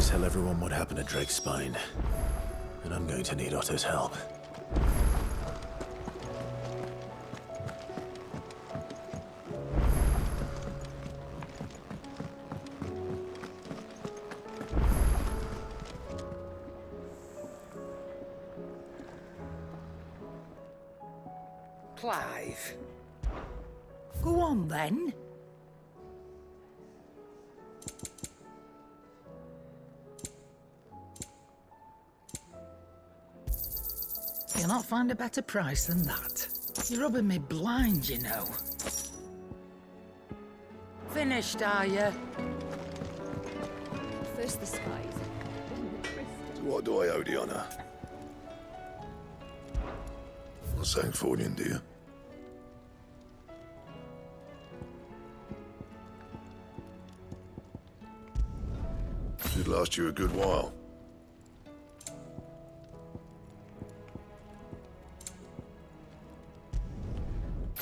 tell everyone what happened at Drake's Spine. And I'm going to need Otto's help. Clive. Go on, then. You'll not find a better price than that. You're rubbing me blind, you know. Finished, are you? First the skies, then the crystal. What do I owe the honor? Not saying Fordian, do you? Should last you a good while.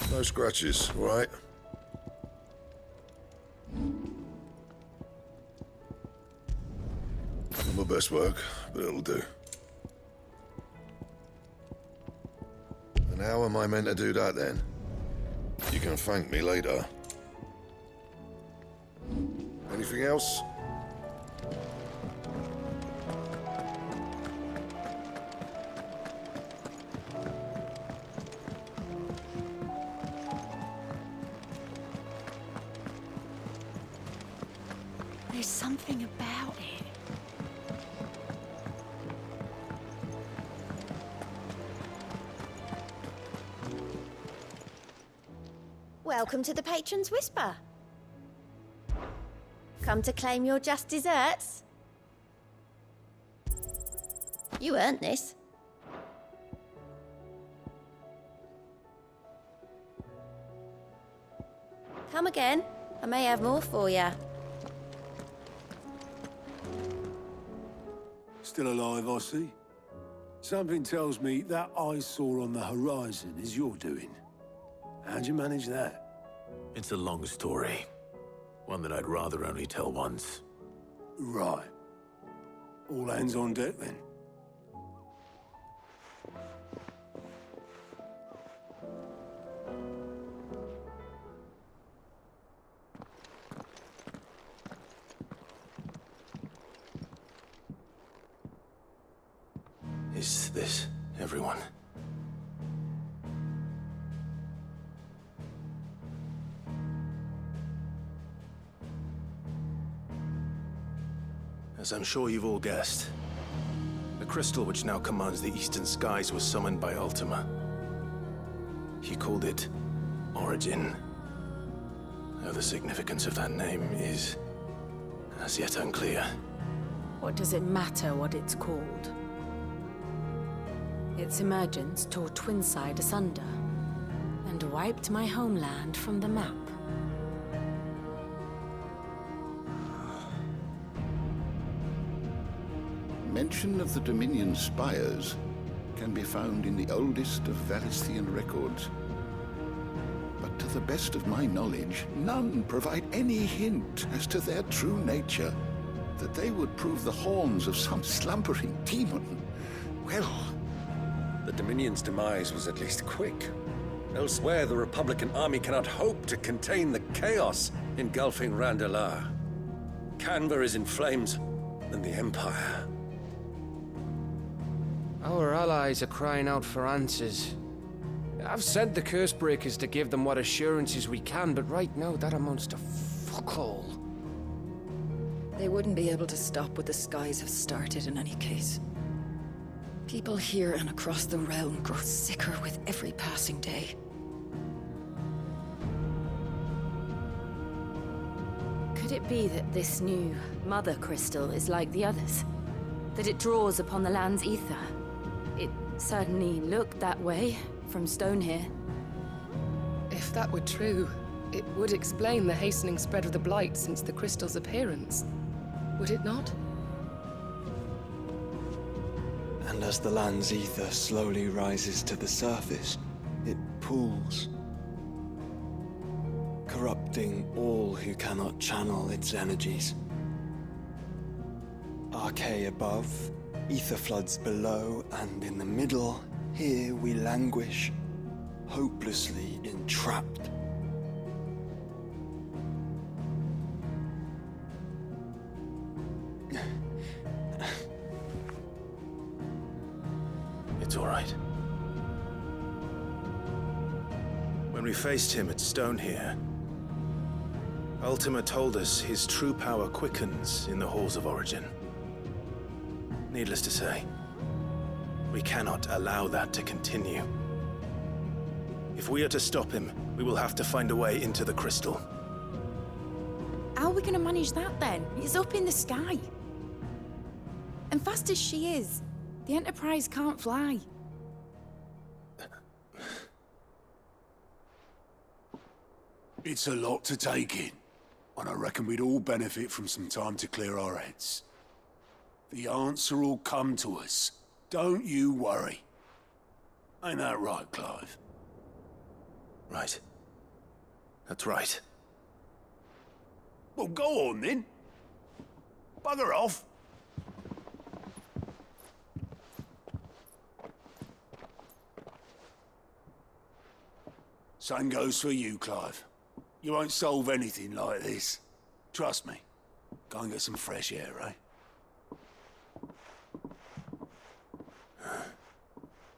No scratches, all right? Not my best work, but it'll do. And how am I meant to do that then? You can thank me later. Anything else? There's something about it. Welcome to the Patron's Whisper. Come to claim your just desserts? You earned this. Come again. I may have more for you. Still alive, I see. Something tells me that eyesore on the horizon is your doing. How'd you manage that? It's a long story. One that I'd rather only tell once. Right. All hands on deck, then. Is this everyone? As I'm sure you've all guessed, the crystal which now commands the eastern skies was summoned by Ultima. He called it Origin. Though the significance of that name is as yet unclear. What does it matter what it's called? Its emergence tore Twinside asunder and wiped my homeland from the map. Mention of the Dominion spires can be found in the oldest of Valisthian records. But to the best of my knowledge, none provide any hint as to their true nature. That they would prove the horns of some slumbering demon. Well, the Dominion's demise was at least quick. Elsewhere, the Republican army cannot hope to contain the chaos engulfing Randalar. Canva is in flames, and the Empire. Our allies are crying out for answers. I've sent the Cursebreakers to give them what assurances we can, but right now that amounts to fuck all. They wouldn't be able to stop what the skies have started in any case. People here and across the realm grow sicker with every passing day. Could it be that this new Mother Crystal is like the others? That it draws upon the land's ether? It certainly looked that way from stone here. If that were true, it would explain the hastening spread of the Blight since the crystal's appearance. Would it not? And as the land's ether slowly rises to the surface, it pools, corrupting all who cannot channel its energies. archay above, ether floods below, and in the middle, here we languish, hopelessly entrapped. It's all right. When we faced him at Stone here, Ultima told us his true power quickens in the halls of Origin. Needless to say, we cannot allow that to continue. If we are to stop him, we will have to find a way into the crystal. How are we going to manage that then? It's up in the sky. And fast as she is, the Enterprise can't fly. It's a lot to take in, and I reckon we'd all benefit from some time to clear our heads. The answer will come to us. Don't you worry. Ain't that right, Clive? Right. That's right. Well, go on then. Bugger off. Same goes for you, Clive. You won't solve anything like this. Trust me. Go and get some fresh air, eh?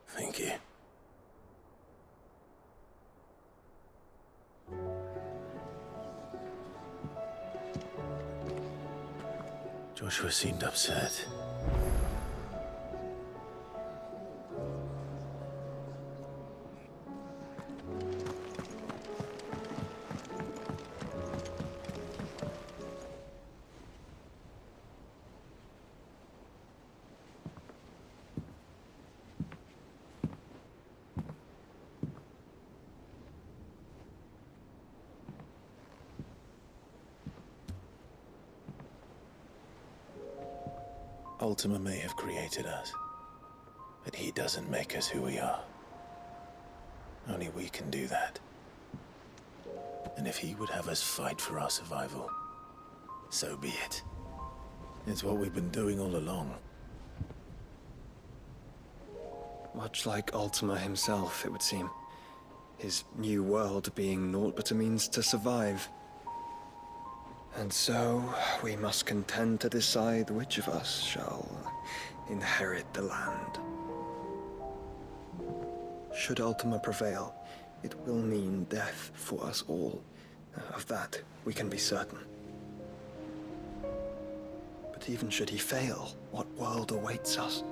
Thank you. Joshua seemed upset. Ultima may have created us, but he doesn't make us who we are. Only we can do that. And if he would have us fight for our survival, so be it. It's what we've been doing all along. Much like Ultima himself, it would seem. His new world being naught but a means to survive. And so, we must contend to decide which of us shall inherit the land. Should Ultima prevail, it will mean death for us all. Of that, we can be certain. But even should he fail, what world awaits us?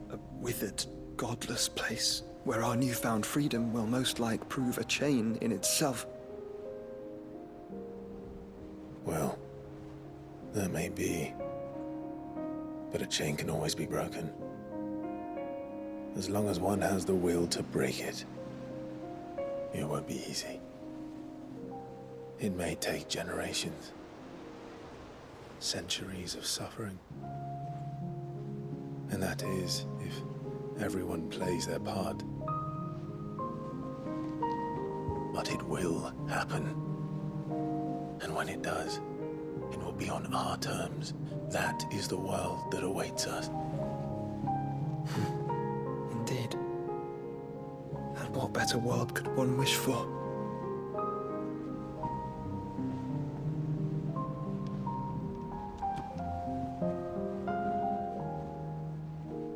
A withered, godless place, where our newfound freedom will most like prove a chain in itself. Well, that may be. But a chain can always be broken. As long as one has the will to break it, it won't be easy. It may take generations. Centuries of suffering. And that is, if everyone plays their part. But it will happen. And when it does, it will be on our terms. That is the world that awaits us. Indeed. And what better world could one wish for?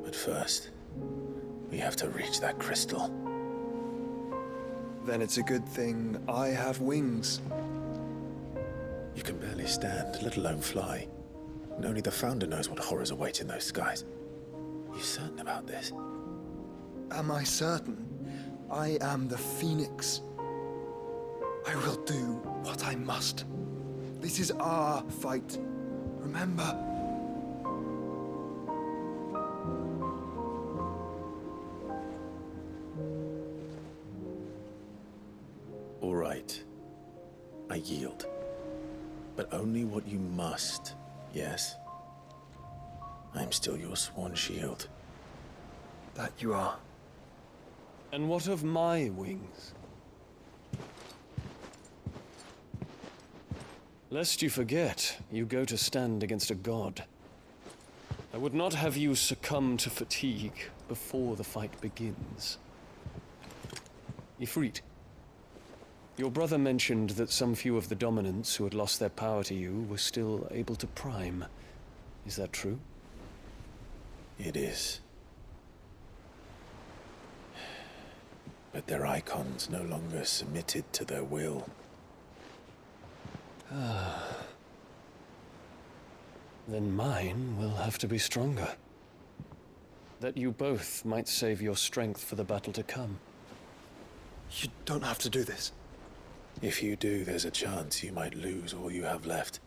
But first, we have to reach that crystal. Then it's a good thing I have wings. You can barely stand, let alone fly. And only the Founder knows what horrors await in those skies. Are you certain about this? Am I certain? I am the Phoenix. I will do what I must. This is our fight. Remember? All right. I yield. But only what you must, yes? I'm still your sworn shield. That you are. And what of my wings? Lest you forget, you go to stand against a god. I would not have you succumb to fatigue before the fight begins. Ifrit, your brother mentioned that some few of the dominants who had lost their power to you were still able to prime. Is that true? It is. But their icons no longer submitted to their will. Then mine will have to be stronger. That you both might save your strength for the battle to come. You don't have to do this. If you do, there's a chance you might lose all you have left.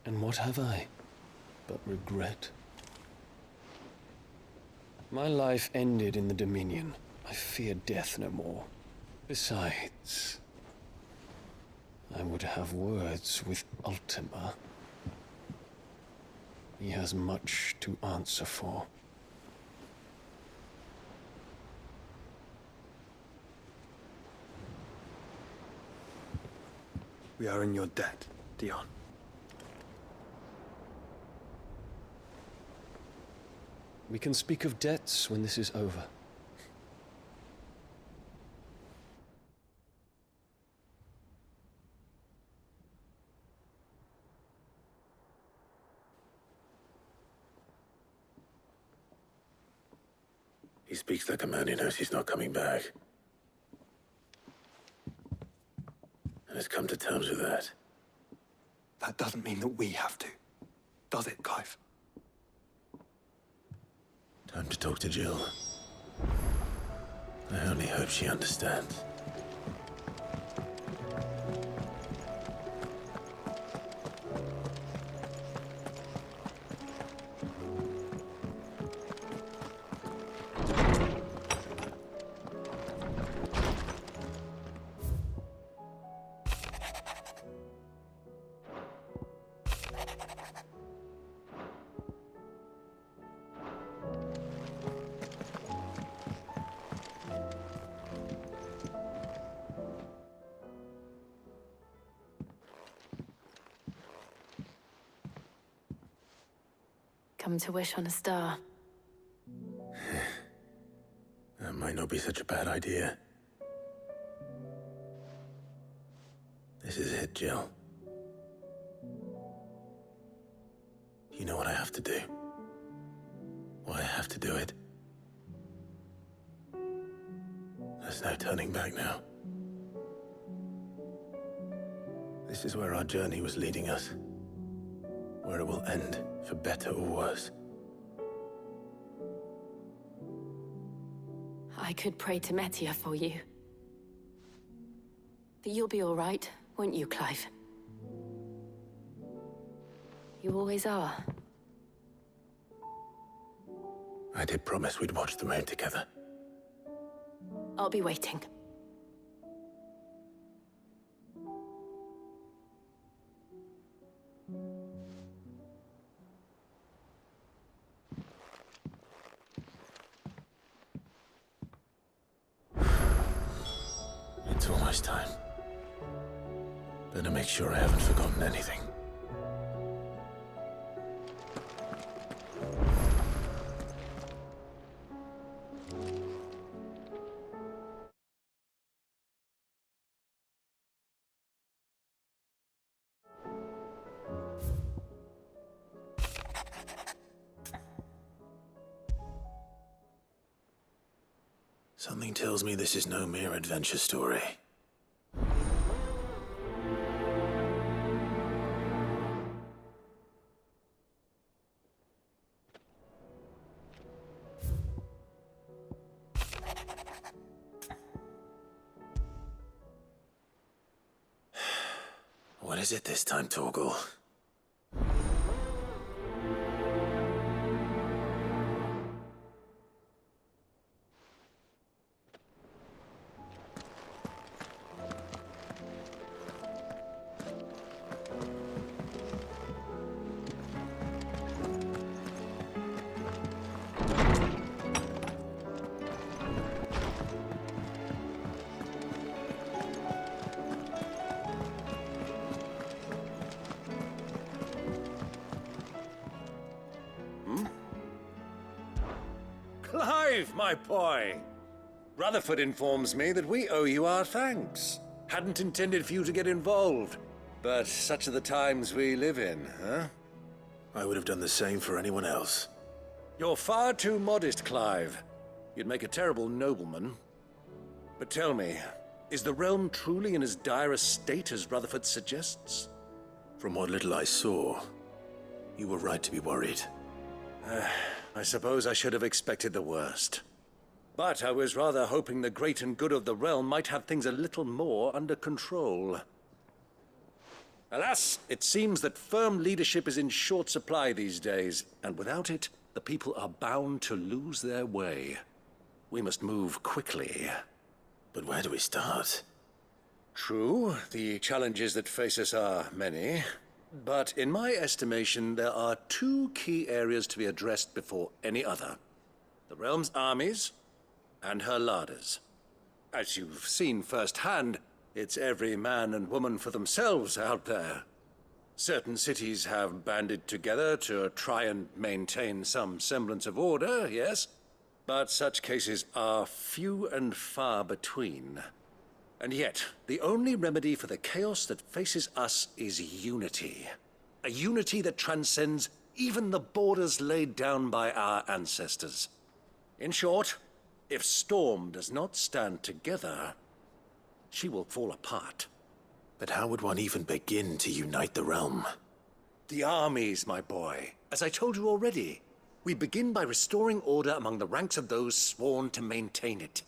And what have I but regret? My life ended in the Dominion. I fear death no more. Besides, I would have words with Ultima. He has much to answer for. We are in your debt, Dion. We can speak of debts when this is over. He speaks like a man who knows he's not coming back. And has come to terms with that. That doesn't mean that we have to, does it, Clive? Time to talk to Jill. I only hope she understands. Come to wish on a star. That might not be such a bad idea. This is it, Jill. You know what I have to do. Why I have to do it. There's no turning back now. This is where our journey was leading us. Where it will end, for better or worse. I could pray to Metia for you. But you'll be all right, won't you, Clive? You always are. I did promise we'd watch the moon together. I'll be waiting. It's almost time. Better make sure I haven't forgotten anything. Something tells me this is no mere adventure story. What is it this time, Torgal? Clive, my boy! Rutherford informs me that we owe you our thanks. Hadn't intended for you to get involved, but such are the times we live in, huh? I would have done the same for anyone else. You're far too modest, Clive. You'd make a terrible nobleman. But tell me, is the realm truly in as dire a state as Rutherford suggests? From what little I saw, you were right to be worried. I suppose I should have expected the worst. But I was rather hoping the great and good of the realm might have things a little more under control. Alas, it seems that firm leadership is in short supply these days, and without it, the people are bound to lose their way. We must move quickly. But where do we start? True, the challenges that face us are many. But in my estimation, there are two key areas to be addressed before any other. The realm's armies and her larders. As you've seen firsthand, it's every man and woman for themselves out there. Certain cities have banded together to try and maintain some semblance of order, yes? But such cases are few and far between. And yet, the only remedy for the chaos that faces us is unity. A unity that transcends even the borders laid down by our ancestors. In short, if Storm does not stand together, she will fall apart. But how would one even begin to unite the realm? The armies, my boy. As I told you already, we begin by restoring order among the ranks of those sworn to maintain it.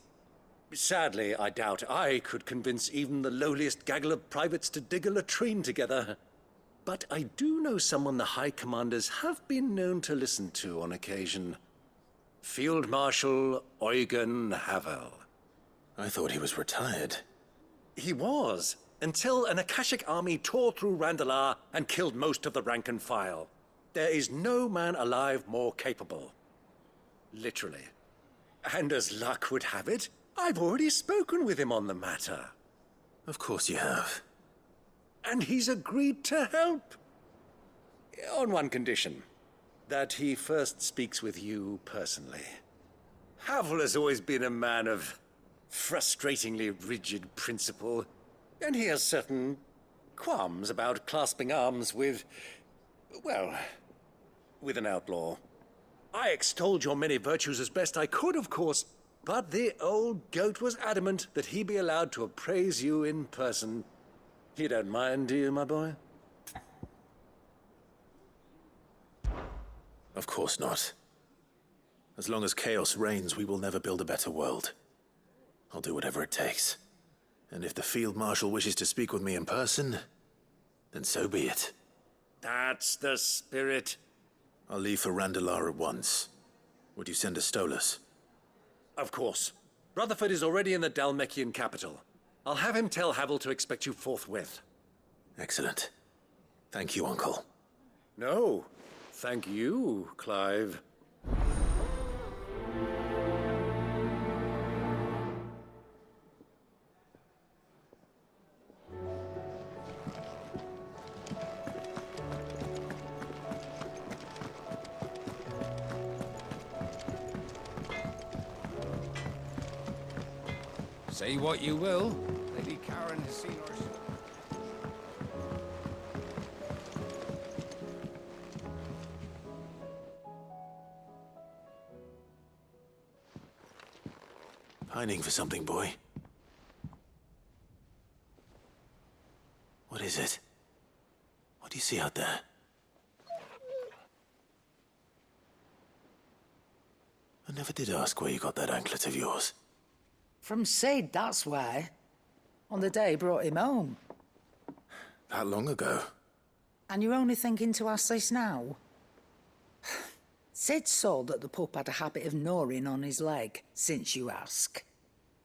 Sadly, I doubt I could convince even the lowliest gaggle of privates to dig a latrine together. But I do know someone the High Commanders have been known to listen to on occasion. Field Marshal Eugen Havel. I thought he was retired. He was, until an Akashic army tore through Randalar and killed most of the rank and file. There is no man alive more capable. Literally. And as luck would have it, I've already spoken with him on the matter. Of course you have. And he's agreed to help. On one condition. That he first speaks with you personally. Havel has always been a man of frustratingly rigid principle, and he has certain qualms about clasping arms with, well, with an outlaw. I extolled your many virtues as best I could, of course, but the old goat was adamant that he be allowed to appraise you in person. You don't mind, do you, my boy? Of course not. As long as chaos reigns, we will never build a better world. I'll do whatever it takes. And if the Field Marshal wishes to speak with me in person, then so be it. That's the spirit. I'll leave for Randalar at once. Would you send a Stolas? Of course. Rutherford is already in the Dalmekian capital. I'll have him tell Havel to expect you forthwith. Excellent. Thank you, Uncle. No. Thank you, Clive. Say what you will, Lady Karen has seen our... Pining for something, boy. What is it? What do you see out there? I never did ask where you got that anklet of yours. From Sid, that's why. On the day he brought him home. That long ago? And you're only thinking to ask this now? Sid saw that the pup had a habit of gnawing on his leg, since you ask.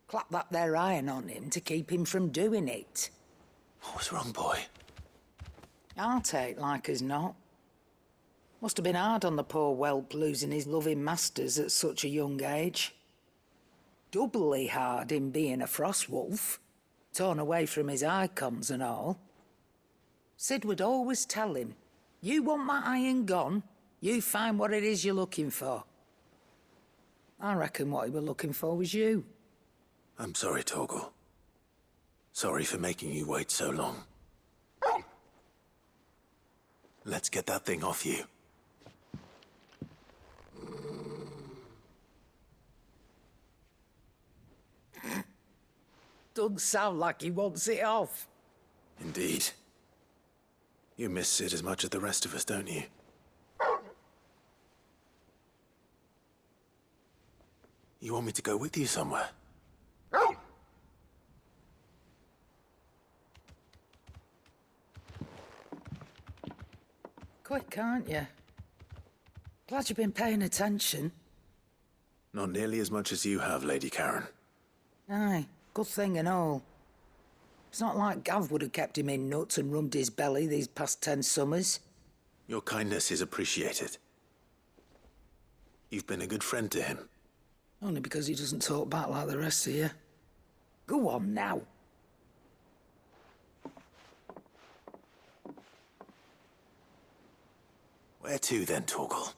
Clap that there iron on him to keep him from doing it. What was wrong, boy? I'll take like as not. Must have been hard on the poor whelp losing his loving masters at such a young age. Doubly hard in being a frost wolf, torn away from his icons and all. Sid would always tell him, you want that iron gone, you find what it is you're looking for. I reckon what he were looking for was you. I'm sorry, Torgal. Sorry for making you wait so long. Let's get that thing off you. Doesn't sound like he wants it off. Indeed. You miss Sid as much as the rest of us, don't you? You want me to go with you somewhere? Quick, aren't you? Glad you've been paying attention. Not nearly as much as you have, Lady Karen. Aye, good thing and all. It's not like Gav would have kept him in nuts and rubbed his belly these past 10 summers. Your kindness is appreciated. You've been a good friend to him. Only because he doesn't talk back like the rest of you. Go on now. Where to then, Torgal?